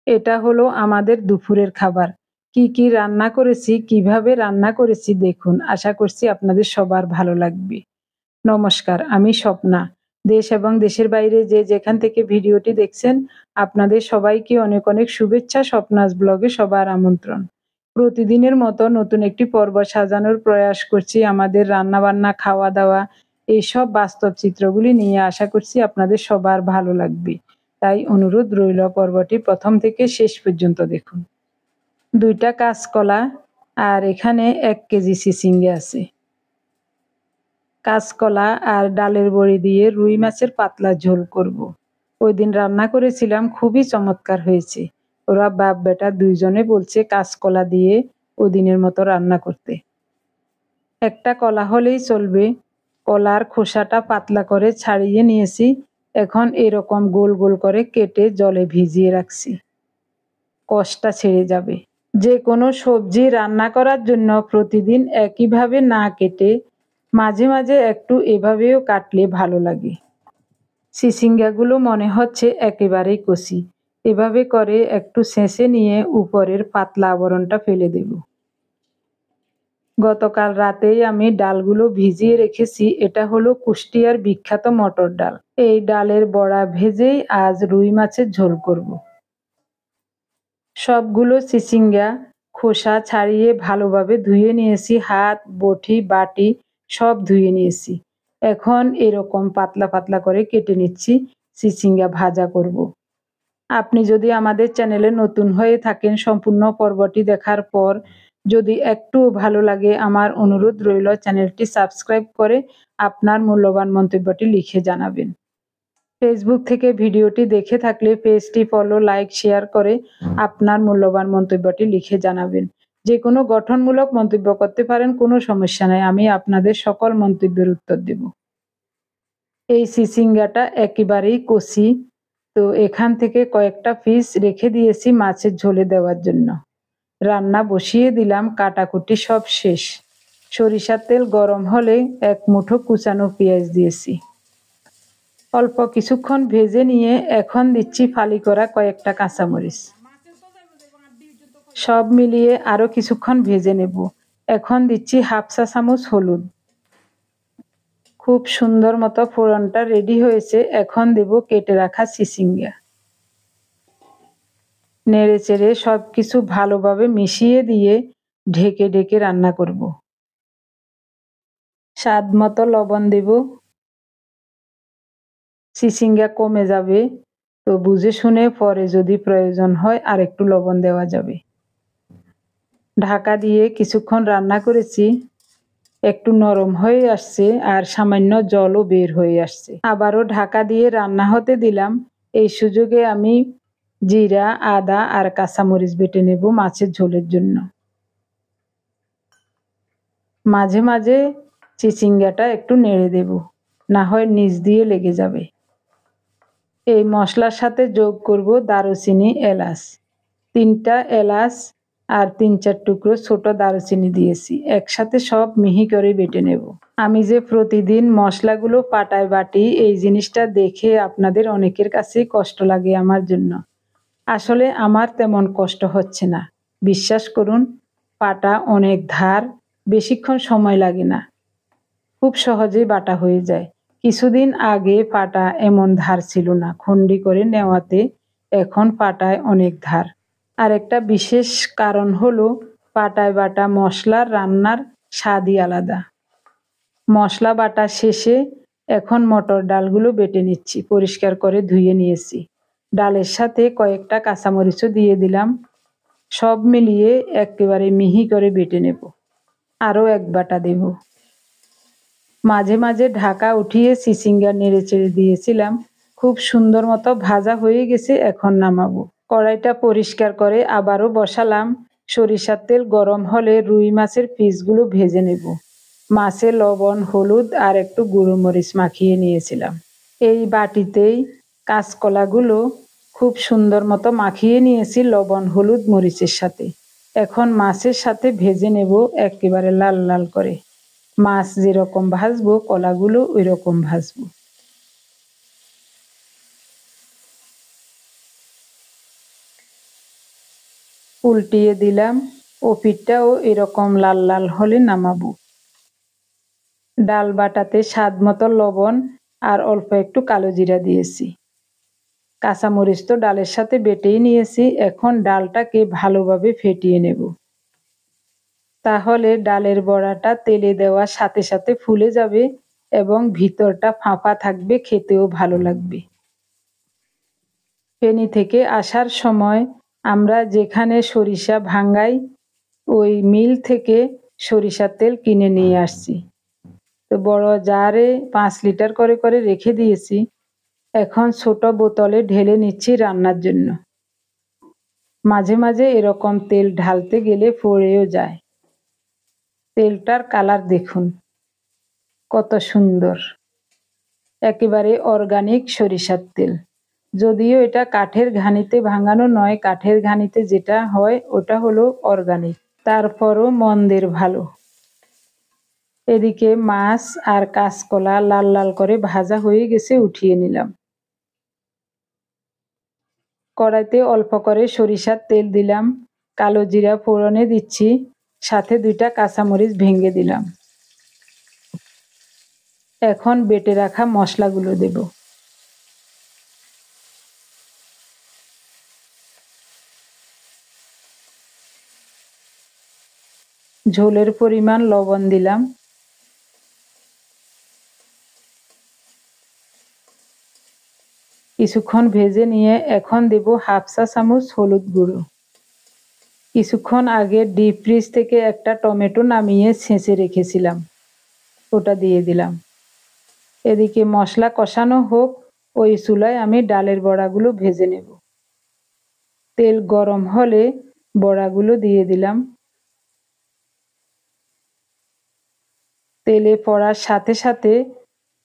এটা হলো আমাদের দুপুরের খাবার। কি কি রান্না করেছি, কিভাবে রান্না করেছি দেখুন। আশা করছি আপনাদের সবার ভালো লাগবে। নমস্কার, আমি স্বপ্না। দেশ এবং দেশের বাইরে যে যেখান থেকে ভিডিওটি দেখছেন, আপনাদের সবাইকে অনেক অনেক শুভেচ্ছা। স্বপ্নাস ব্লগে সবার আমন্ত্রণ। প্রতিদিনের মতো নতুন একটি পর্ব সাজানোর প্রয়াস করছি আমাদের রান্নাবান্না, খাওয়া দাওয়া এইসব বাস্তব চিত্রগুলি নিয়ে। আশা করছি আপনাদের সবার ভালো লাগবে। তাই অনুরোধ রইল, পর্বটি প্রথম থেকে শেষ পর্যন্ত দেখুন। 2টা কাঁচকলা আর এখানে 1 কেজি চিচিঙ্গা আছে। কাঁচকলা আর ডালের বড়ি দিয়ে রুই মাছের পাতলা ঝোল করব। ওই দিন রান্না করেছিলাম, খুবই চমৎকার হয়েছে। ওরা বাপ বেটা দুইজনে বলছে কাঁচকলা দিয়ে ওদিনের মতো রান্না করতে। একটা কলা হলেই চলবে। কলার খোসাটা পাতলা করে ছাড়িয়ে নিয়েছি। এখন এরকম গোল গোল করে কেটে জলে ভিজিয়ে রাখছি। কষটা ছেড়ে যাবে। যে কোনো সবজি রান্না করার জন্য প্রতিদিন একইভাবে না কেটে মাঝে মাঝে একটু এভাবেও কাটলে ভালো লাগে। চিচিঙ্গাগুলো মনে হচ্ছে একেবারেই কচি। এভাবে করে একটু ছেঁচে নিয়ে উপরের পাতলা আবরণটা ফেলে দেব। গতকাল রাতেই আমি ডালগুলো ভিজিয়ে রেখেছি। এটা হলো কুষ্টিয়ার বিখ্যাত মটর ডাল। এই ডালের বড়া ভেজেই আজ রুই মাছের ঝোল করব। সবগুলো চিচিঙ্গা খোসা ছাড়িয়ে ভালোভাবে ধুয়ে নিয়েছি। হাত, বটি, বাটি সব ধুয়ে নিয়েছি। এখন এরকম পাতলা পাতলা করে কেটে নিচ্ছি। চিচিঙ্গা ভাজা করব। আপনি যদি আমাদের চ্যানেলে নতুন হয়ে থাকেন, সম্পূর্ণ পর্বটি দেখার পর যদি একটু ভালো লাগে, আমার অনুরোধ রইল চ্যানেলটি সাবস্ক্রাইব করে আপনার মূল্যবান মন্তব্যটি লিখে জানাবেন। ফেসবুক থেকে ভিডিওটি দেখে থাকলে পেজটি ফলো, লাইক, শেয়ার করে আপনার মূল্যবান মন্তব্যটি লিখে জানাবেন। যে কোনো গঠনমূলক মন্তব্য করতে পারেন, কোনো সমস্যা নাই। আমি আপনাদের সকল মন্তব্যের উত্তর দেব। এই চিচিঙ্গাটা একেবারেই কচি, তো এখান থেকে কয়েকটা পিস রেখে দিয়েছি মাছের ঝোলে দেওয়ার জন্য। রান্না বসিয়ে দিলাম, কাটাকুটি সব শেষ। সরিষার তেল গরম হলে 1 মুঠো কুচানো পেঁয়াজ দিয়েছি। অল্প কিছুক্ষণ ভেজে নিয়ে এখন দিচ্ছি ফালি করা কয়েকটা কাঁচামরিচ। সব মিলিয়ে আরো কিছুক্ষণ ভেজে নেব। এখন দিচ্ছি 1/2 চা চামচ হলুদ। খুব সুন্দর মতো ফোড়নটা রেডি হয়েছে। এখন দেব কেটে রাখা চিচিঙ্গা। নেড়ে চেড়ে সব কিছু ভালোভাবে মিশিয়ে দিয়ে ঢেকে ঢেকে রান্না করব। স্বাদ মতো লবণ দেব। চিচিঙ্গা কমে যাবে, তো বুঝে শুনে পরে যদি প্রয়োজন হয় আর একটু লবণ দেওয়া যাবে। ঢাকা দিয়ে কিছুক্ষণ রান্না করেছি। একটু নরম হয়ে আসছে আর সামান্য জলও বের হয়ে আসছে। আবারও ঢাকা দিয়ে রান্না হতে দিলাম। এই সুযোগে আমি জিরা, আদা আর কাঁচামরিচ বেটে নেব মাছের ঝোলের জন্য। মাঝে মাঝে চিচিঙ্গাটা একটু নেড়ে দেব, না হয় নিচ দিয়ে লেগে যাবে। এই মশলার সাথে যোগ করব দারুচিনি, এলাচ। 3টা এলাচ আর 3-4 টুকরো ছোট দারুচিনি দিয়েছি। একসাথে সব মিহি করে বেটে নেব। আমি যে প্রতিদিন মশলাগুলো পাটায় বাটি, এই জিনিসটা দেখে আপনাদের অনেকের কাছেই কষ্ট লাগে আমার জন্য। আসলে আমার তেমন কষ্ট হচ্ছে না। বিশ্বাস করুন, পাটা অনেক ধার, বেশিক্ষণ সময় লাগে না, খুব সহজেই বাটা হয়ে যায়। কিছুদিন আগে পাটা এমন ধার ছিল না, খন্ডি করে নেওয়াতে এখন পাটায় অনেক ধার। আর একটা বিশেষ কারণ হলো পাটায় বাটা মশলার রান্নার স্বাদই আলাদা। মশলা বাটা শেষে এখন মটর ডালগুলো বেটে নিচ্ছি। পরিষ্কার করে ধুয়ে নিয়েছি। ডালের সাথে কয়েকটা কাঁচামরিচও দিয়ে দিলাম। সব মিলিয়ে একেবারে মিহি করে বেটে নেব। আরও 1 বাটা দেব। মাঝে মাঝে ঢাকা উঠিয়ে চিচিঙ্গা নেড়ে চেড়ে দিয়েছিলাম। খুব সুন্দর মতো ভাজা হয়ে গেছে। এখন নামাবো। কড়াইটা পরিষ্কার করে আবারও বসালাম। সরিষার তেল গরম হলে রুই মাছের পিসগুলো ভেজে নেব। মাছে লবণ, হলুদ আর একটু গুঁড়ো মরিচ মাখিয়ে নিয়েছিলাম। এই বাটিতেই কাঁচকলাগুলো খুব সুন্দর মতো মাখিয়ে নিয়েছি লবণ, হলুদ, মরিচের সাথে। এখন মাছের সাথে ভেজে নেব একেবারে লাল লাল করে। মাছ যেরকম ভাজবো কলাগুলো ওই রকম ভাজবো। উল্টিয়ে দিলাম। ও পিঠটাও এরকম লাল লাল হলে নামাবো। ডাল বাটাতে স্বাদ মতো লবণ আর অল্প একটু কালো জিরা দিয়েছি। কাঁচামরিচ তো ডালের সাথে বেটেই নিয়েছি, এখন ডালটাকে ভালোভাবে ফেটিয়ে নেব। তাহলে ডালের বড়াটা তেলে দেওয়ার সাথে সাথে ফুলে যাবে এবং ভিতরটা ফাঁপা থাকবে, খেতেও ভালো লাগবে। ফেনী থেকে আসার সময় আমরা যেখানে সরিষা ভাঙ্গাই ওই মিল থেকে সরিষার তেল কিনে নিয়ে আসছি। তো বড় জারে 5 লিটার করে করে রেখে দিয়েছি। এখন ছোট বোতলে ঢেলে নিচ্ছি রান্নার জন্য। মাঝে মাঝে এরকম তেল ঢালতে গেলে পড়েও যায়। তেলটার কালার দেখুন কত সুন্দর, একেবারে অর্গানিক সরিষার তেল। যদিও এটা কাঠের ঘানিতে ভাঙানো নয়, কাঠের ঘানিতে যেটা হয় ওটা হলো অর্গানিক, তারপরও মন্দের ভালো। এদিকে মাছ আর কাঁচকলা লাল লাল করে ভাজা হয়ে গেছে, উঠিয়ে নিলাম। কড়াইতে অল্প করে সরিষার তেল দিলাম, কালো জিরা ফোড়নে দিচ্ছি, সাথে 2টা কাঁচামরিচ ভেঙে দিলাম। এখন বেটে রাখা মশলাগুলো দেব। ঝোলের পরিমাণ লবণ দিলাম। কিছুক্ষণ ভেজে নিয়ে এখন দেব 1/2 চা চামচ হলুদ গুঁড়ো। কিছুক্ষণ আগে ডিপ ফ্রিজ থেকে একটা টমেটো নামিয়ে ছেঁচে রেখেছিলাম, ওটা দিয়ে দিলাম। এদিকে মশলা কষানো হোক, ওই চুলায় আমি ডালের বড়াগুলো ভেজে নেব। তেল গরম হলে বড়াগুলো দিয়ে দিলাম। তেলে পড়ার সাথে সাথে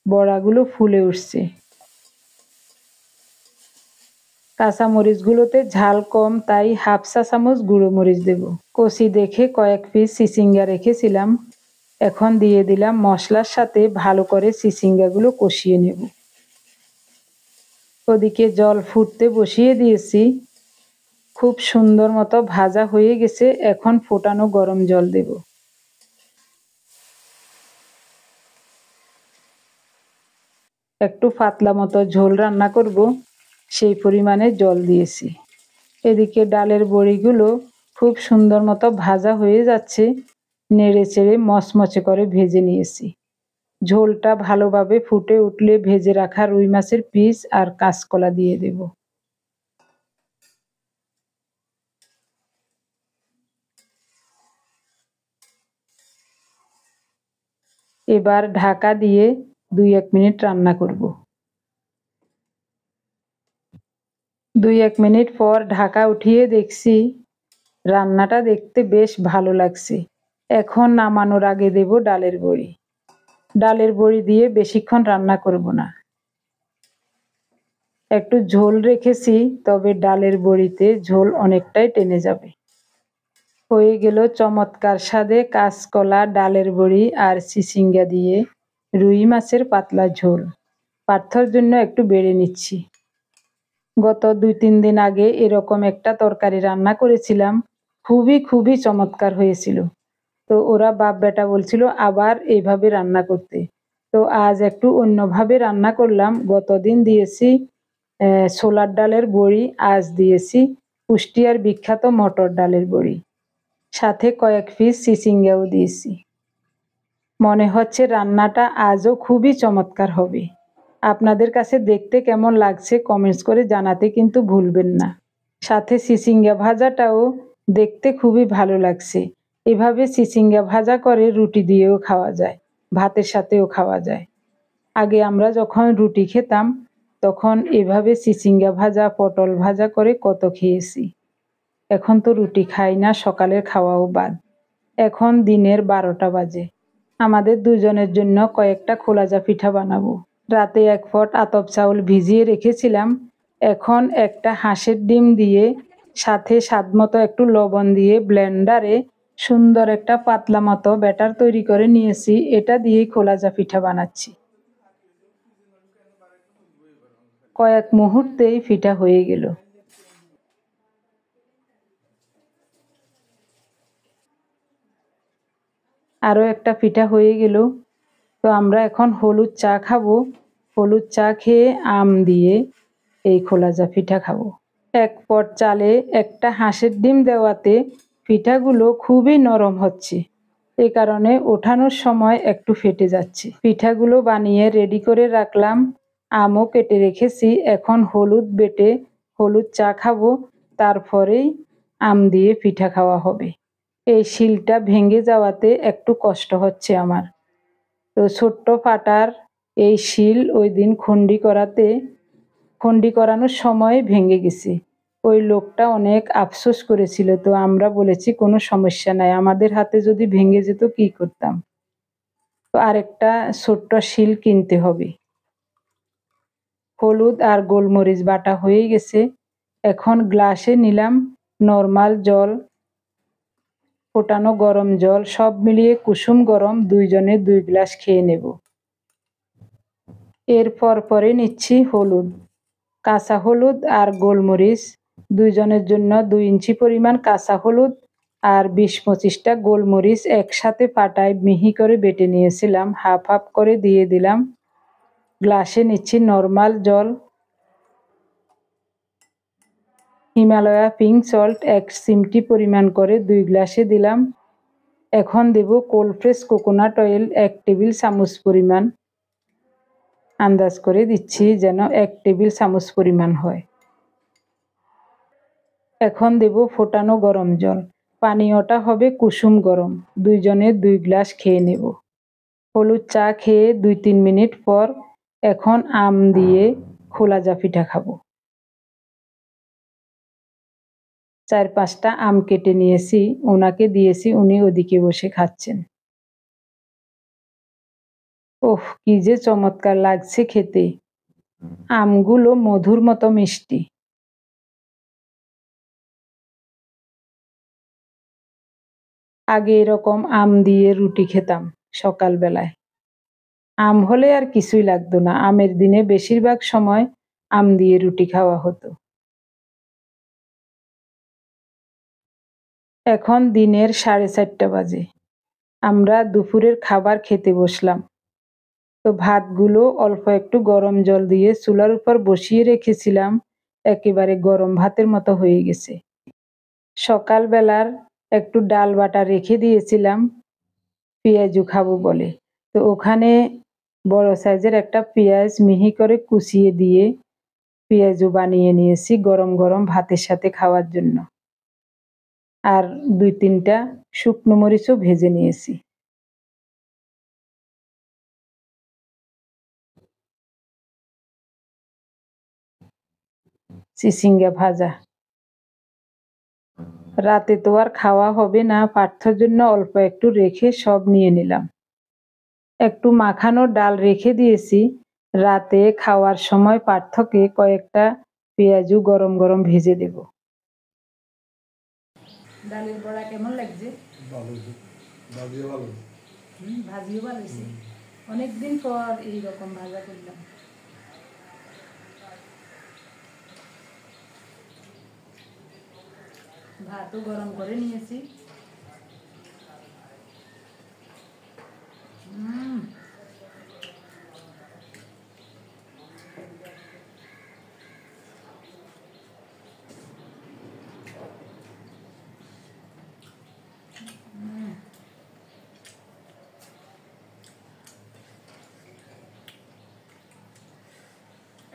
বড়াগুলো ফুলে উঠছে। কাঁচামরিচগুলোতে ঝাল কম, তাই 1/2 চা চামচ গুঁড়ো মরিচ দেব। কচি দেখে কয়েক পিস চিচিঙ্গা রেখেছিলাম, এখন দিয়ে দিলাম। মশলার সাথে ভালো করে চিচিঙ্গাগুলো কষিয়ে নেব। ওদিকে জল ফুটতে বসিয়ে দিয়েছি, খুব সুন্দর মতো ভাজা হয়ে গেছে। এখন ফোটানো গরম জল দেব। একটু পাতলা মতো ঝোল রান্না করব, সেই পরিমাণে জল দিয়েছি। এদিকে ডালের বড়িগুলো খুব সুন্দর মতো ভাজা হয়ে যাচ্ছে, নেড়ে চেড়ে মচমচে করে ভেজে নিয়েছি। ঝোলটা ভালোভাবে ফুটে উঠলে ভেজে রাখা রুই মাছের পিস আর কাঁচকলা দিয়ে দেব। এবার ঢাকা দিয়ে 2-1 মিনিট রান্না করব। 2-1 মিনিট পর ঢাকা উঠিয়ে দেখছি রান্নাটা দেখতে বেশ ভালো লাগছে। এখন নামানোর আগে দেব ডালের বড়ি। ডালের বড়ি দিয়ে বেশিক্ষণ রান্না করব না, একটু ঝোল রেখেছি, তবে ডালের বড়িতে ঝোল অনেকটাই টেনে যাবে। হয়ে গেল চমৎকার স্বাদে কাঁচকলা, ডালের বড়ি আর চিচিঙ্গা দিয়ে রুই মাছের পাতলা ঝোল। পার্থর জন্য একটু বেড়ে নিচ্ছি। গত 2-3 দিন আগে এরকম একটা তরকারি রান্না করেছিলাম, খুবই খুবই চমৎকার হয়েছিল। তো ওরা বাপ বেটা বলছিল আবার এইভাবে রান্না করতে। তো আজ একটু অন্যভাবে রান্না করলাম। গতদিন দিয়েছি ছোলার ডালের বড়ি, আজ দিয়েছি কুষ্টিয়ার বিখ্যাত মটর ডালের বড়ি, সাথে কয়েক পিস চিচিঙ্গাও দিয়েছি। মনে হচ্ছে রান্নাটা আজও খুবই চমৎকার হবে। আপনাদের কাছে দেখতে কেমন লাগছে কমেন্টস করে জানাতে কিন্তু ভুলবেন না। সাথে চিচিঙ্গা ভাজাটাও দেখতে খুবই ভালো লাগছে। এভাবে চিচিঙ্গা ভাজা করে রুটি দিয়েও খাওয়া যায়, ভাতের সাথেও খাওয়া যায়। আগে আমরা যখন রুটি খেতাম তখন এভাবে চিচিঙ্গা ভাজা, পটল ভাজা করে কত খেয়েছি। এখন তো রুটি খাই না, সকালের খাওয়াও বাদ। এখন দিনের 12টা বাজে। আমাদের দুজনের জন্য কয়েকটা খোলাজা পিঠা বানাবো। রাতে 1 পট আতপ চাউল ভিজিয়ে রেখেছিলাম, এখন একটা হাঁসের ডিম দিয়ে সাথে স্বাদমতো একটু লবণ দিয়ে ব্লেন্ডারে সুন্দর একটা পাতলা মতো ব্যাটার তৈরি করে নিয়েছি। এটা দিয়েই খোলাজা পিঠা বানাচ্ছি। কয়েক মুহূর্তেই পিঠা হয়ে গেল। আরও একটা পিঠা হয়ে গেল। তো আমরা এখন হলুদ চা খাবো। হলুদ চা খেয়ে আম দিয়ে এই খোলাজা পিঠা খাবো। এক পট চালে একটা হাঁসের ডিম দেওয়াতে পিঠাগুলো খুবই নরম হচ্ছে, এই কারণে ওঠানোর সময় একটু ফেটে যাচ্ছে। পিঠাগুলো বানিয়ে রেডি করে রাখলাম, আমও কেটে রেখেছি। এখন হলুদ বেটে হলুদ চা খাবো, তারপরেই আম দিয়ে পিঠা খাওয়া হবে। এই শিলটা ভেঙে যাওয়াতে একটু কষ্ট হচ্ছে আমার। তো ছোট্ট পাটার এই শিল ওই দিন খন্ডি করানোর সময় ভেঙে গেছে। ওই লোকটা অনেক আফসোস করেছিল। তো আমরা বলেছি কোনো সমস্যা নাই, আমাদের হাতে যদি ভেঙে যেত কি করতাম। তো আরেকটা ছোট্ট শিল কিনতে হবে। হলুদ আর গোলমরিচ বাটা হয়ে গেছে। এখন গ্লাসে নিলাম নর্মাল জল, ফোটানো গরম জল, সব মিলিয়ে কুসুম গরম। দুইজনে 2 গ্লাস খেয়ে নেব। এরপর পরে নিচ্ছি হলুদ, কাঁচা হলুদ আর গোলমরিচ। দুইজনের জন্য 2 ইঞ্চি পরিমাণ কাঁচা হলুদ আর 20-25টা গোলমরিচ একসাথে পাটায় মিহি করে বেটে নিয়েছিলাম, হাফ হাফ করে দিয়ে দিলাম। গ্লাসে নিচ্ছি নর্মাল জল, হিমালয়া পিঙ্ক সল্ট 1 চিমটি পরিমাণ করে 2 গ্লাসে দিলাম। এখন দেব cold press coconut oil 1 table চামচ পরিমাণ, আন্দাজ করে দিচ্ছি যেন 1 টেবিল চামচ পরিমাণ হয়। এখন দেব ফোটানো গরম জল, পানীয়টা হবে কুসুম গরম। দুইজনে 2 গ্লাস খেয়ে নেব। হলুদ চা খেয়ে 2-3 মিনিট পর এখন আম দিয়ে খোলাজা পিঠা খাবো। 4-5টা আম কেটে নিয়েছি, ওনাকে দিয়েছি, উনি ওদিকে বসে খাচ্ছেন। ওহ, কি যে চমৎকার লাগছে খেতে। আমগুলো মধুর মতো মিষ্টি। আগে এরকম আম দিয়ে রুটি খেতাম সকালবেলায়। আম হলে আর কিছুই লাগতো না। আমের দিনে বেশিরভাগ সময় আম দিয়ে রুটি খাওয়া হতো। এখন দিনের 4:30 বাজে। আমরা দুপুরের খাবার খেতে বসলাম। তো ভাতগুলো অল্প একটু গরম জল দিয়ে চুলার উপর বসিয়ে রেখেছিলাম, একেবারে গরম ভাতের মতো হয়ে গেছে। সকালবেলার একটু ডাল বাটা রেখে দিয়েছিলাম পেঁয়াজু খাবো বলে। তো ওখানে বড় সাইজের একটা পেঁয়াজ মিহি করে কুচিয়ে দিয়ে পেঁয়াজু বানিয়ে নিয়েছি গরম গরম ভাতের সাথে খাওয়ার জন্য। আর 2-3টা শুকনো মরিচও ভেজে নিয়েছি। চিচিঙ্গা ভাজা। রাতে তো আর খাওয়া হবে না, পার্থর জন্য অল্প একটু রেখে সব নিয়ে নিলাম। একটু মাখানো ডাল রেখে দিয়েছি, রাতে খাওয়ার সময় পার্থকে কয়েকটা পেঁয়াজু গরম গরম ভেজে দেব। ডালের বড়া কেমন লাগছে? ভাজিও ভালো হয়েছে। অনেকদিন পর এইরকম ভাজা করলাম। ভাতও গরম করে নিয়েছি।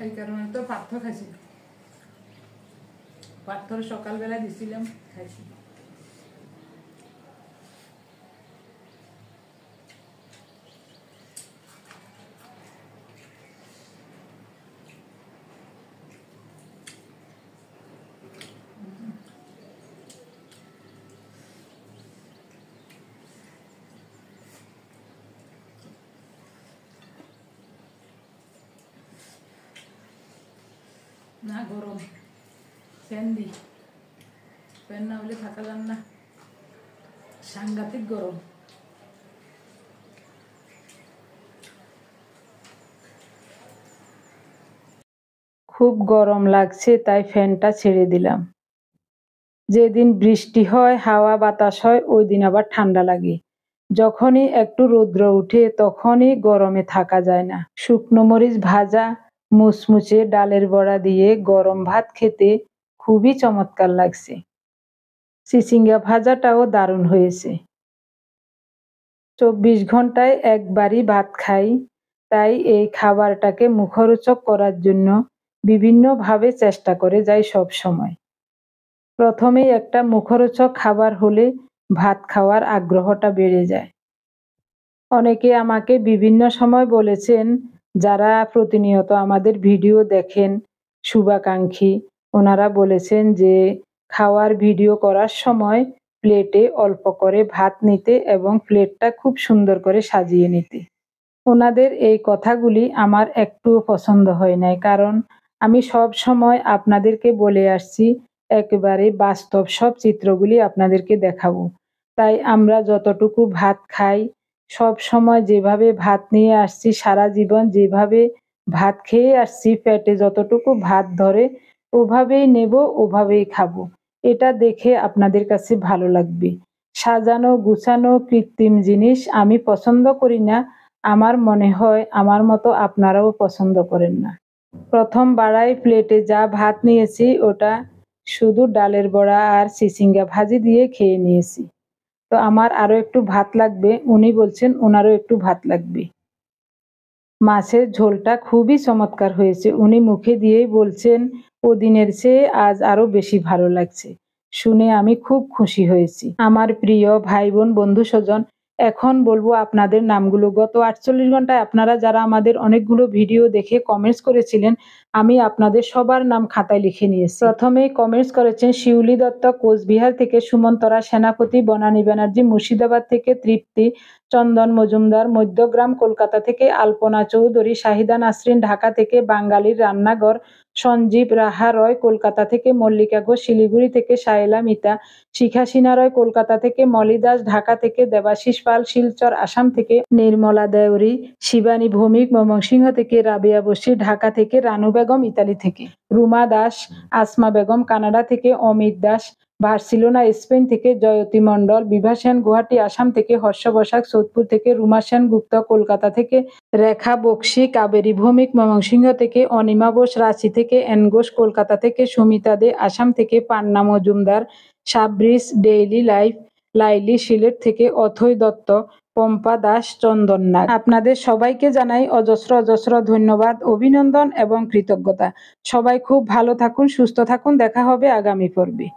এই কারণে তো পার্থ খাইছি। পার্থর সকালবেলা দিছিলাম, খাইছি। না গরম, ফ্যান দিই। ফ্যান না হলে থাকা যান না, সাংঘাতিক গরম। খুব গরম লাগছে, তাই ফ্যানটা ছেড়ে দিলাম। যেদিন বৃষ্টি হয়, হাওয়া বাতাস হয়, ওই দিন আবার ঠান্ডা লাগে। যখনই একটু রৌদ্র উঠে তখনই গরমে থাকা যায় না। শুকনো মরিচ ভাজা, মুচমুচে ডালের বড়া দিয়ে গরম ভাত খেতে খুবই চমৎকার লাগছে। চিচিঙ্গা ভাজাটাও দারুণ হয়েছে। 24 ঘন্টায় একবারই ভাত খাই, তাই এই খাবারটাকে মুখরোচক করার জন্য বিভিন্নভাবে চেষ্টা করে যাই সব সময়। প্রথমেই একটা মুখরোচক খাবার হলে ভাত খাওয়ার আগ্রহটা বেড়ে যায়। অনেকে আমাকে বিভিন্ন সময় বলেছেন, যারা প্রতিনিয়ত আমাদের ভিডিও দেখেন, শুভাকাঙ্ক্ষী, ওনারা বলেছেন যে খাওয়ার ভিডিও করার সময় প্লেটে অল্প করে ভাত নিতে এবং প্লেটটা খুব সুন্দর করে সাজিয়ে নিতে। ওনাদের এই কথাগুলি আমার একটুও পছন্দ হয় নাই, কারণ আমি সব সময় আপনাদেরকে বলে আসছি একেবারে বাস্তব সব চিত্রগুলি আপনাদেরকে দেখাবো। তাই আমরা যতটুকু ভাত খাই, সব সময় যেভাবে ভাত নিয়ে আসছি, সারা জীবন যেভাবে ভাত খেয়ে আসছি, পেটে যতটুকু ভাত ধরে ওভাবেই নেব, ওভাবেই খাবো। এটা দেখে আপনাদের কাছে ভালো লাগবে। সাজানো গুছানো কৃত্রিম জিনিস আমি পছন্দ করি না। আমার মনে হয় আমার মতো আপনারাও পছন্দ করেন না। প্রথম বাড়াই প্লেটে যা ভাত নিয়েছি ওটা শুধু ডালের বড়া আর চিচিঙ্গা ভাজি দিয়ে খেয়ে নিয়েছি। তো আমার আরো একটু ভাত লাগবে, উনি বলছেন ওনারও একটু ভাত লাগবে। মাছের ঝোলটা খুবই চমৎকার হয়েছে, উনি মুখে দিয়েই বলছেন ওদিনের চেয়ে আজ আরো বেশি ভালো লাগছে। শুনে আমি খুব খুশি হয়েছি। আমার প্রিয় ভাই বোন বন্ধু স্বজন, এখন বলবো আপনাদের নামগুলো। গত 48 ঘন্টায় আপনারা যারা আমাদের অনেকগুলো ভিডিও দেখে কমেন্টস করেছিলেন, আমি আপনাদের সবার নাম খাতায় লিখে নিয়েছি। প্রথমেই কমেন্টস করেছেন শিউলি দত্ত কোচবিহার থেকে, সুমন্তরা সেনাপতি, বনানী ব্যানার্জি মুর্শিদাবাদ থেকে, তৃপ্তি, চন্দন মজুমদার মধ্যগ্রাম কলকাতা থেকে, আলপনা চৌধুরী, শাহিদা নাসরিন ঢাকা থেকে, বাঙালির রান্নাঘর, সঞ্জীব রাহা রয় কলকাতা থেকে, মল্লিকা ঘোষ শিলিগুড়ি থেকে, সায়েলা মিতা, শিখা সিনা রয় কলকাতা থেকে, মলি দাস ঢাকা থেকে, দেবাশিস পাল শিলচর আসাম থেকে, নির্মলা দেউরি, শিবানী ভৌমিক ময়মনসিংহ থেকে, রাবিয়া বসি ঢাকা থেকে, রানু বেগম ইতালি থেকে, রুমা দাস, আসমা বেগম কানাডা থেকে, অমিত দাস বার্সিলোনা স্পেন থেকে, জয়তী মণ্ডল, বিভা সেন গুয়াহাটি আসাম থেকে, হর্ষ বসাক সোদপুর থেকে, রুমা সেন গুপ্ত কলকাতা থেকে, রেখা বক্সি কাবেরী ভৌমিক ময়মনসিংহ থেকে, অনিমা বোস রাঁচি থেকে, এন ঘোষ কলকাতা থেকে, সুমিতা দে আসাম থেকে, পান্না মজুমদার, সাবরিস ডেইলি লাইফ, লাইলি সিলেট থেকে, অথৈ দত্ত, পম্পা দাস, চন্দন নাগ। আপনাদের সবাইকে জানাই অজস্র অজস্র ধন্যবাদ, অভিনন্দন এবং কৃতজ্ঞতা। সবাই খুব ভালো থাকুন, সুস্থ থাকুন। দেখা হবে আগামী পর্বে।